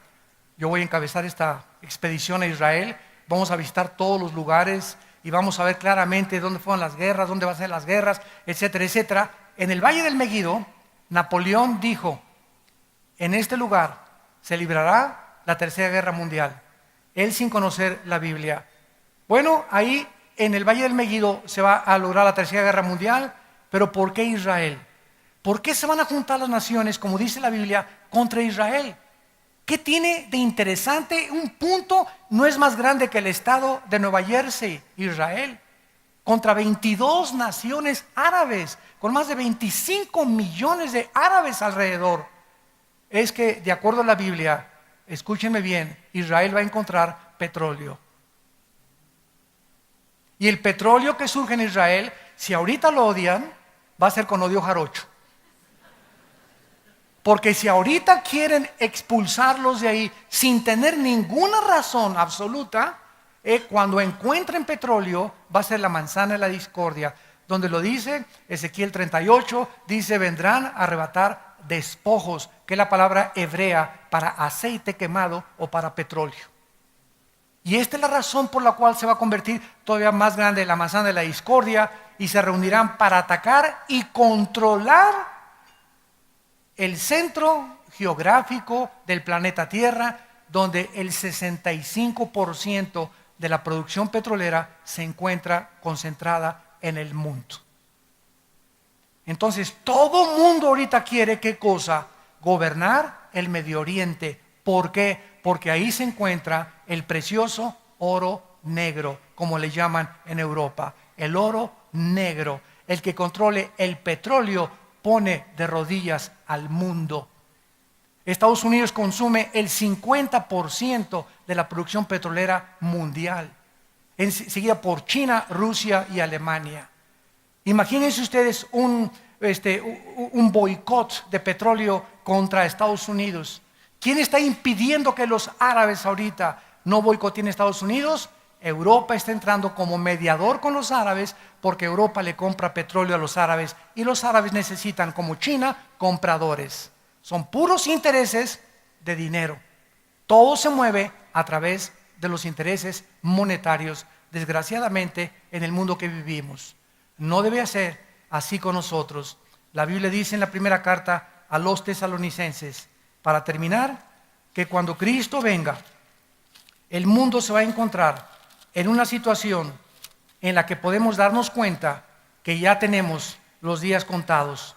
Yo voy a encabezar esta expedición a Israel, vamos a visitar todos los lugares y vamos a ver claramente dónde fueron las guerras, dónde van a ser las guerras, etcétera, etcétera. En el Valle del Megido, Napoleón dijo, en este lugar se librará la tercera guerra mundial. Él sin conocer la Biblia. Bueno, ahí en el Valle del Megido se va a lograr la tercera guerra mundial, pero ¿por qué Israel? ¿Por qué se van a juntar las naciones, como dice la Biblia, contra Israel? ¿Qué tiene de interesante? Un punto no es más grande que el estado de Nueva Jersey, Israel, contra 22 naciones árabes, con más de 25 millones de árabes alrededor. Es que, de acuerdo a la Biblia, escúchenme bien, Israel va a encontrar petróleo. Y el petróleo que surge en Israel, si ahorita lo odian, va a ser con odio jarocho. Porque si ahorita quieren expulsarlos de ahí sin tener ninguna razón absoluta, cuando encuentren petróleo va a ser la manzana de la discordia, donde lo dice Ezequiel 38, dice vendrán a arrebatar despojos, que es la palabra hebrea para aceite quemado o para petróleo. Y esta es la razón por la cual se va a convertir todavía más grande la manzana de la discordia y se reunirán para atacar y controlar el centro geográfico del planeta Tierra, donde el 65% de la producción petrolera se encuentra concentrada en el mundo. Entonces, todo mundo ahorita quiere, ¿qué cosa? Gobernar el Medio Oriente. ¿Por qué? Porque ahí se encuentra el precioso oro negro, como le llaman en Europa. El oro negro, el que controle el petróleo, pone de rodillas al mundo. Estados Unidos consume el 50% de la producción petrolera mundial, seguida por China, Rusia y Alemania. Imagínense ustedes un boicot de petróleo contra Estados Unidos. ¿Quién está impidiendo que los árabes ahorita no boicoteen Estados Unidos? Europa está entrando como mediador con los árabes porque Europa le compra petróleo a los árabes y los árabes necesitan, como China, compradores. Son puros intereses de dinero. Todo se mueve a través de los intereses monetarios, desgraciadamente, en el mundo que vivimos. No debe ser así con nosotros. La Biblia dice en la primera carta a los tesalonicenses, para terminar, que cuando Cristo venga, el mundo se va a encontrar en una situación en la que podemos darnos cuenta que ya tenemos los días contados.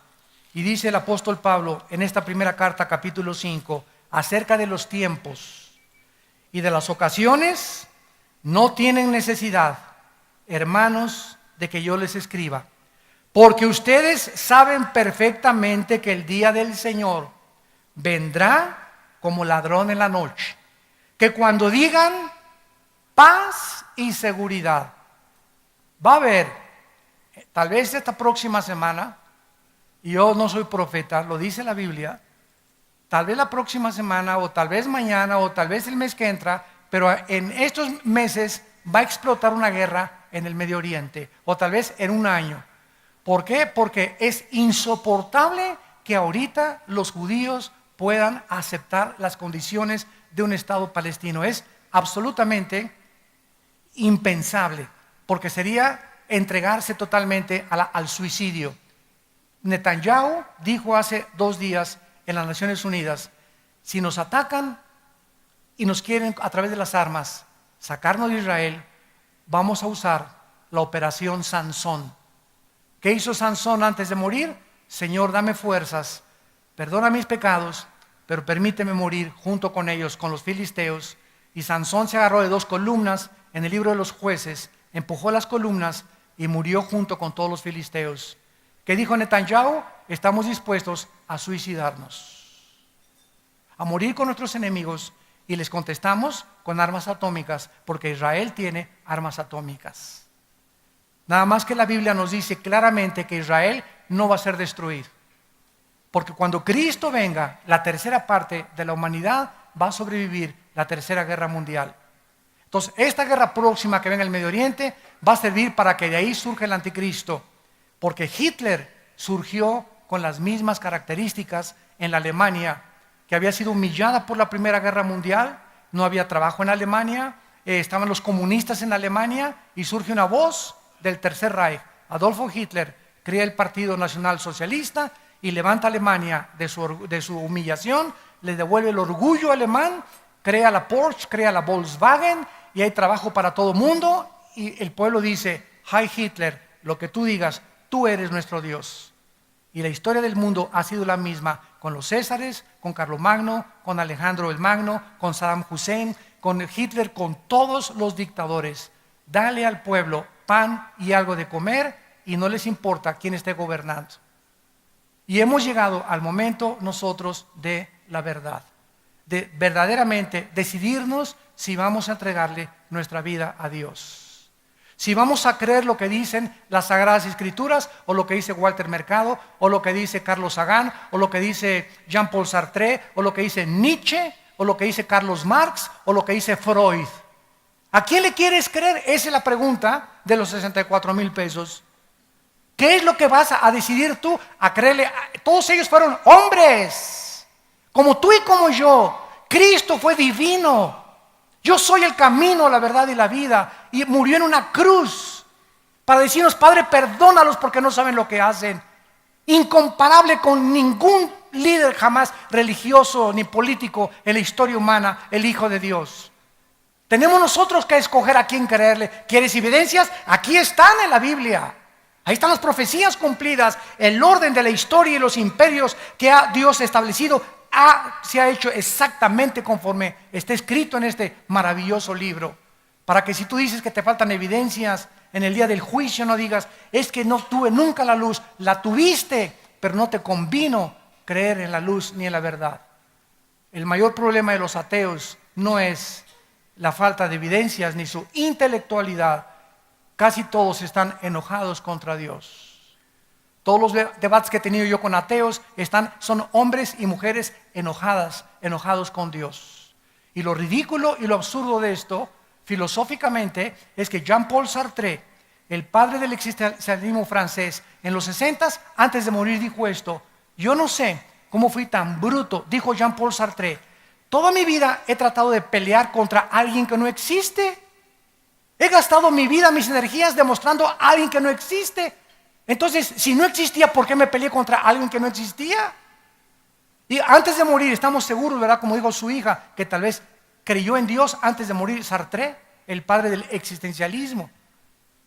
Y dice el apóstol Pablo en esta primera carta, capítulo 5, acerca de los tiempos y de las ocasiones, no tienen necesidad, hermanos, de que yo les escriba, porque ustedes saben perfectamente que el día del Señor vendrá como ladrón en la noche, que cuando digan paz y seguridad, va a haber, tal vez esta próxima semana, y yo no soy profeta, lo dice la Biblia, tal vez la próxima semana, o tal vez mañana, o tal vez el mes que entra, pero en estos meses va a explotar una guerra en el Medio Oriente, o tal vez en un año. ¿Por qué? Porque es insoportable que ahorita los judíos puedan aceptar las condiciones de un Estado palestino. Es absolutamente impensable, porque sería entregarse totalmente al suicidio. Netanyahu dijo hace 2 días en las Naciones Unidas: si nos atacan y nos quieren a través de las armas sacarnos de Israel, vamos a usar la operación Sansón. ¿Qué hizo Sansón antes de morir? Señor, dame fuerzas, perdona mis pecados, pero permíteme morir junto con ellos, con los filisteos. Y Sansón se agarró de 2 columnas en el libro de los Jueces, empujó las columnas y murió junto con todos los filisteos. ¿Qué dijo Netanyahu? Estamos dispuestos a suicidarnos, a morir con nuestros enemigos, y les contestamos con armas atómicas, porque Israel tiene armas atómicas. Nada más que la Biblia nos dice claramente que Israel no va a ser destruido, porque cuando Cristo venga, la tercera parte de la humanidad va a sobrevivir la tercera guerra mundial. Entonces, esta guerra próxima que venga en el Medio Oriente va a servir para que de ahí surja el anticristo, porque Hitler surgió con las mismas características en la Alemania, que había sido humillada por la Primera Guerra Mundial. No había trabajo en Alemania, estaban los comunistas en Alemania, y surge una voz del Tercer Reich. Adolfo Hitler crea el Partido Nacional Socialista y levanta a Alemania de su humillación, le devuelve el orgullo alemán, crea la Porsche, crea la Volkswagen, y hay trabajo para todo el mundo, y el pueblo dice: Hi Hitler, lo que tú digas, tú eres nuestro Dios. Y la historia del mundo ha sido la misma con los Césares, con Carlomagno, con Alejandro el Magno, con Saddam Hussein, con Hitler, con todos los dictadores. Dale al pueblo pan y algo de comer y no les importa quién esté gobernando. Y hemos llegado al momento nosotros de la verdad, de verdaderamente decidirnos si vamos a entregarle nuestra vida a Dios. Si vamos a creer lo que dicen las Sagradas Escrituras, o lo que dice Walter Mercado, o lo que dice Carlos Sagan, o lo que dice Jean-Paul Sartre, o lo que dice Nietzsche, o lo que dice Carlos Marx, o lo que dice Freud. ¿A quién le quieres creer? Esa es la pregunta de los 64,000 pesos. ¿Qué es lo que vas a decidir tú a creerle? Todos ellos fueron hombres, como tú y como yo. Cristo fue divino. Yo soy el camino, la verdad y la vida. Y murió en una cruz para decirnos: Padre, perdónalos porque no saben lo que hacen. Incomparable con ningún líder jamás religioso ni político en la historia humana, el Hijo de Dios. Tenemos nosotros que escoger a quién creerle. ¿Quieres evidencias? Aquí están en la Biblia. Ahí están las profecías cumplidas. El orden de la historia y los imperios que ha Dios establecido se ha hecho exactamente conforme está escrito en este maravilloso libro. Para que si tú dices que te faltan evidencias en el día del juicio, no digas: es que no tuve nunca la luz. La tuviste, pero no te convino creer en la luz ni en la verdad. El mayor problema de los ateos no es la falta de evidencias ni su intelectualidad. Casi todos están enojados contra Dios. Todos los debates que he tenido yo con ateos son hombres y mujeres enojados con Dios. Y lo ridículo y lo absurdo de esto, filosóficamente, es que Jean-Paul Sartre, el padre del existencialismo francés, en los 60, antes de morir, dijo esto: yo no sé cómo fui tan bruto, dijo Jean-Paul Sartre. Toda mi vida he tratado de pelear contra alguien que no existe. He gastado mi vida, mis energías demostrando a alguien que no existe. Entonces, si no existía, ¿por qué me peleé contra alguien que no existía? Y antes de morir, estamos seguros, ¿verdad? Como dijo su hija, que tal vez creyó en Dios antes de morir, Sartre, el padre del existencialismo.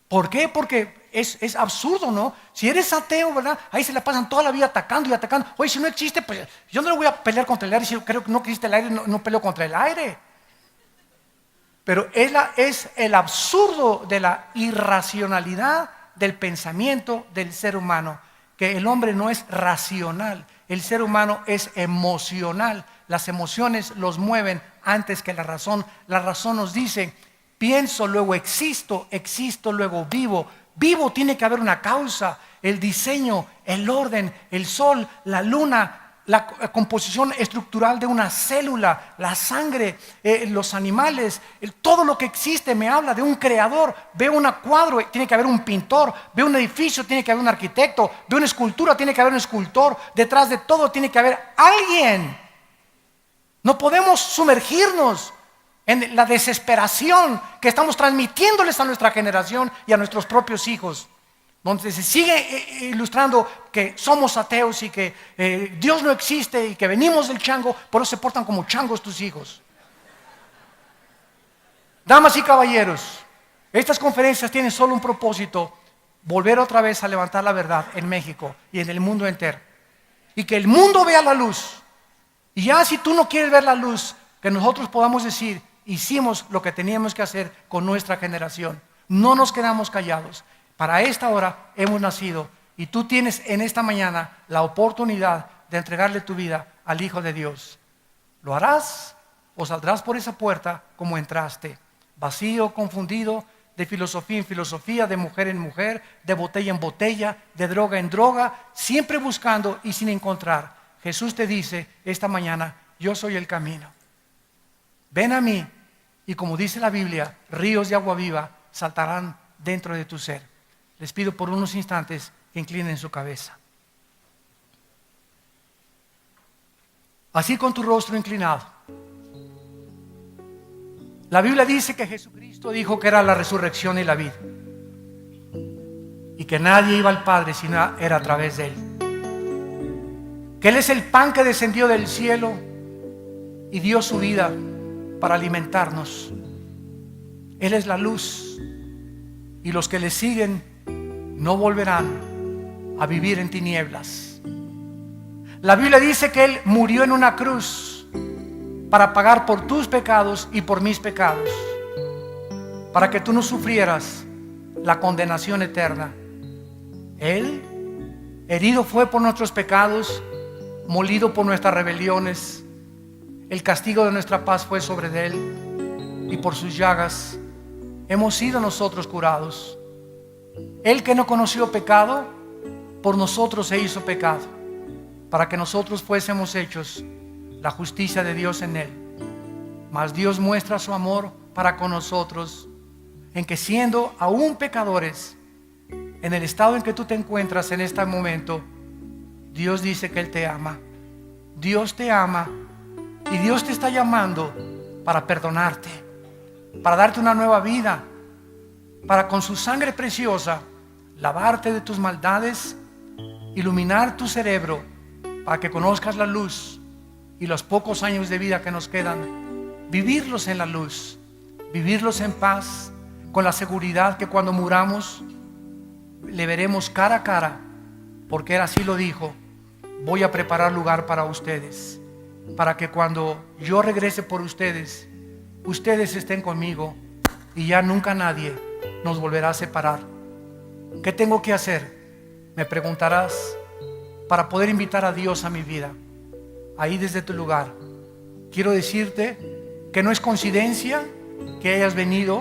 ¿Por qué? Porque es absurdo, ¿no? Si eres ateo, ¿verdad? Ahí se la pasan toda la vida atacando y atacando. Oye, si no existe, pues yo no le voy a pelear contra el aire. Si yo creo que no existe el aire, no peleo contra el aire. Pero es el absurdo de la irracionalidad del pensamiento del ser humano, que el hombre no es racional, el ser humano es emocional. Las emociones los mueven antes que la razón. La razón nos dice: pienso, luego existo, existo, luego vivo. Vivo, tiene que haber una causa, el diseño, el orden, el sol, la luna, la composición estructural de una célula, la sangre, los animales, todo lo que existe me habla de un creador. Veo un cuadro, tiene que haber un pintor. Veo un edificio, tiene que haber un arquitecto. Veo una escultura, tiene que haber un escultor. Detrás de todo tiene que haber alguien. No podemos sumergirnos en la desesperación que estamos transmitiéndoles a nuestra generación y a nuestros propios hijos, donde se sigue ilustrando que somos ateos y que Dios no existe y que venimos del chango, por eso se portan como changos tus hijos. Damas y caballeros, estas conferencias tienen solo un propósito: volver otra vez a levantar la verdad en México y en el mundo entero, y que el mundo vea la luz. Y ya si tú no quieres ver la luz, que nosotros podamos decir: hicimos lo que teníamos que hacer con nuestra generación, no nos quedamos callados. Para esta hora hemos nacido, y tú tienes en esta mañana la oportunidad de entregarle tu vida al Hijo de Dios. ¿Lo harás o saldrás por esa puerta como entraste? Vacío, confundido, de filosofía en filosofía, de mujer en mujer, de botella en botella, de droga en droga, siempre buscando y sin encontrar. Jesús te dice esta mañana: yo soy el camino. Ven a mí, y como dice la Biblia, ríos de agua viva saltarán dentro de tu ser. Les pido por unos instantes que inclinen su cabeza. Así, con tu rostro inclinado. La Biblia dice que Jesucristo dijo que era la resurrección y la vida, y que nadie iba al Padre si no era a través de Él. Que Él es el pan que descendió del cielo y dio su vida para alimentarnos. Él es la luz, y los que le siguen no volverán a vivir en tinieblas. La Biblia dice que Él murió en una cruz para pagar por tus pecados y por mis pecados, para que tú no sufrieras la condenación eterna. Él, herido fue por nuestros pecados, molido por nuestras rebeliones. El castigo de nuestra paz fue sobre Él, y por sus llagas hemos sido nosotros curados. Él, que no conoció pecado, por nosotros se hizo pecado, para que nosotros fuésemos hechos la justicia de Dios en Él. Mas Dios muestra su amor para con nosotros, en que siendo aún pecadores, en el estado en que tú te encuentras en este momento, Dios dice que Él te ama. Dios te ama, y Dios te está llamando para perdonarte, para darte una nueva vida, para con su sangre preciosa lavarte de tus maldades, iluminar tu cerebro para que conozcas la luz, y los pocos años de vida que nos quedan, vivirlos en la luz, vivirlos en paz, con la seguridad que cuando muramos le veremos cara a cara, porque Él así lo dijo: voy a preparar lugar para ustedes, para que cuando yo regrese por ustedes, ustedes estén conmigo, y ya nunca nadie nos volverá a separar. ¿Qué tengo que hacer?, me preguntarás, para poder invitar a Dios a mi vida. Ahí desde tu lugar quiero decirte que no es coincidencia que hayas venido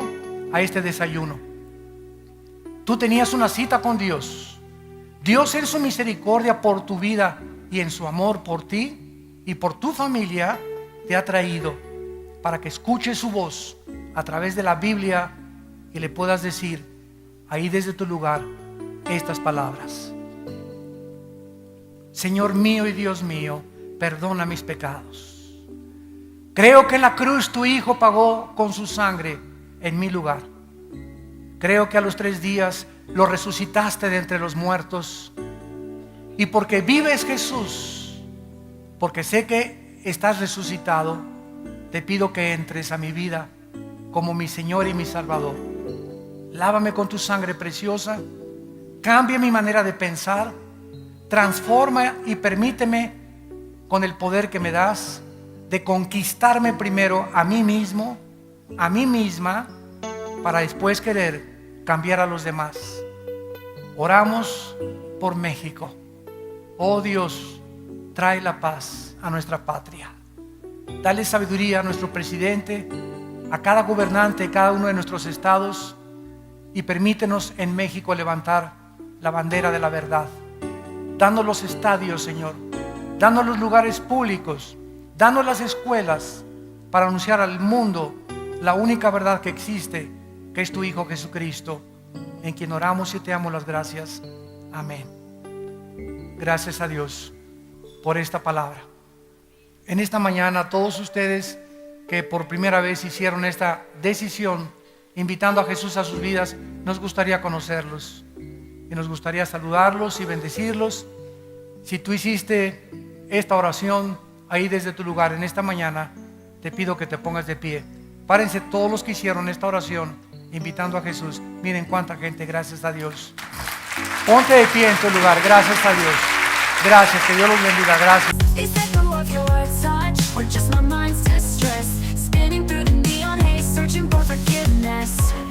a este desayuno. Tú tenías una cita con Dios. Dios, en su misericordia por tu vida y en su amor por ti y por tu familia, te ha traído para que escuches su voz a través de la Biblia y le puedas decir ahí desde tu lugar estas palabras: Señor mío y Dios mío, perdona mis pecados. Creo que en la cruz tu Hijo pagó con su sangre en mi lugar. Creo que a los 3 días lo resucitaste de entre los muertos. Y porque vives, Jesús, porque sé que estás resucitado, te pido que entres a mi vida como mi Señor y mi Salvador. Lávame con tu sangre preciosa, cambia mi manera de pensar, transforma y permíteme, con el poder que me das, de conquistarme primero a mí mismo, a mí misma, para después querer cambiar a los demás. Oramos por México. Oh Dios, trae la paz a nuestra patria. Dale sabiduría a nuestro presidente, a cada gobernante de cada uno de nuestros estados, y permítenos en México levantar la bandera de la verdad, dando los estadios, Señor, danos los lugares públicos, danos las escuelas para anunciar al mundo la única verdad que existe, que es tu Hijo Jesucristo, en quien oramos y te damos las gracias. Amén. Gracias a Dios por esta palabra. En esta mañana, todos ustedes que por primera vez hicieron esta decisión, invitando a Jesús a sus vidas, nos gustaría conocerlos y nos gustaría saludarlos y bendecirlos. Si tú hiciste esta oración ahí desde tu lugar en esta mañana, te pido que te pongas de pie. Párense todos los que hicieron esta oración invitando a Jesús. Miren cuánta gente, gracias a Dios. Ponte de pie en tu lugar, gracias a Dios. Gracias, que Dios los bendiga, gracias.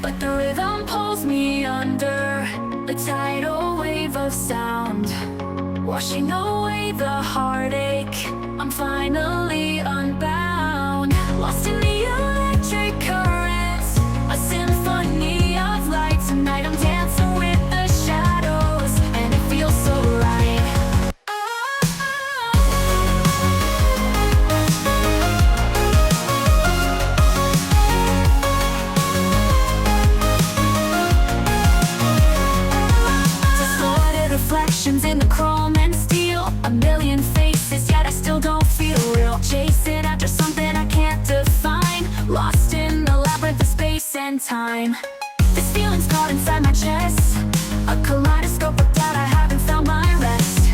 But the rhythm pulls me under the tidal wave of sound, washing away the heartache. I'm finally unbound, lost in the electric currents, a symphony of light. Tonight I'm dancing with the shadows, and it feels so right. Reflections in the chrome and steel, a million faces, yet I still don't feel real. Chasing after something I can't define, lost in the labyrinth of space and time. This feeling's caught inside my chest, a kaleidoscope of doubt, I haven't found my rest.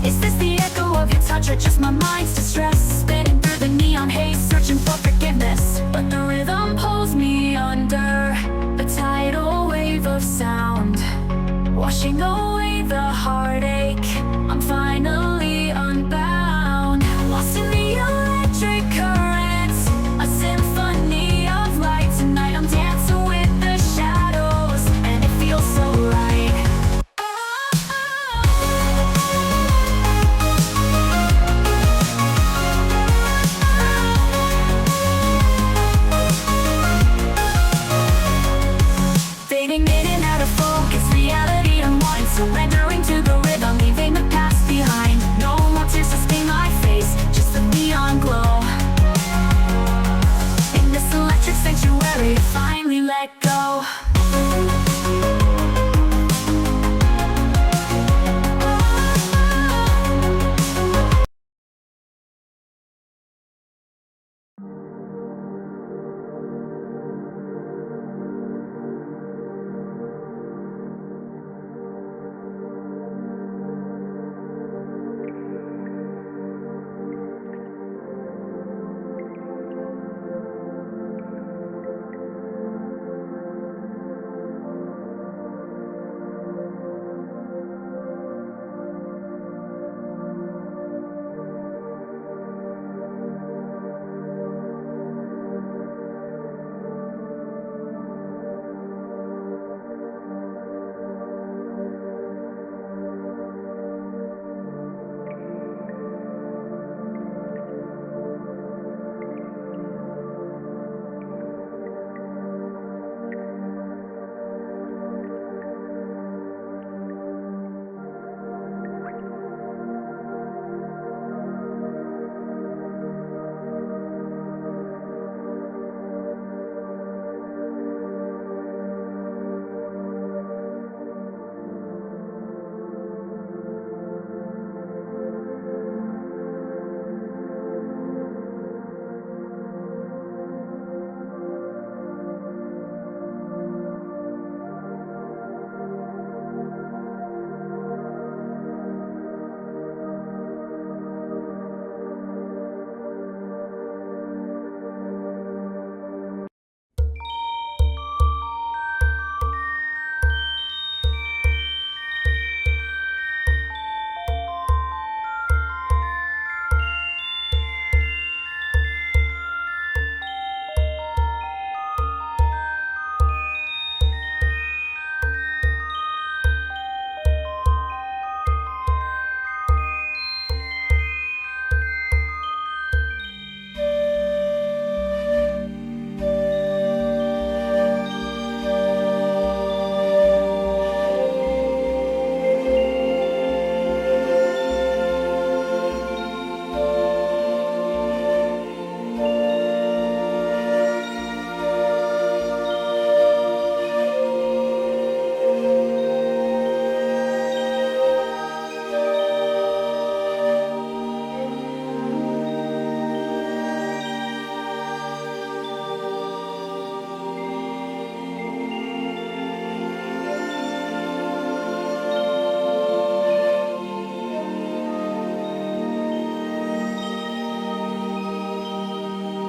Is this the echo of your touch or just my mind's distress? Spinning through the neon haze, searching for forgiveness, but the rhythm pulls me under the tidal wave of sound, washing away the heartache.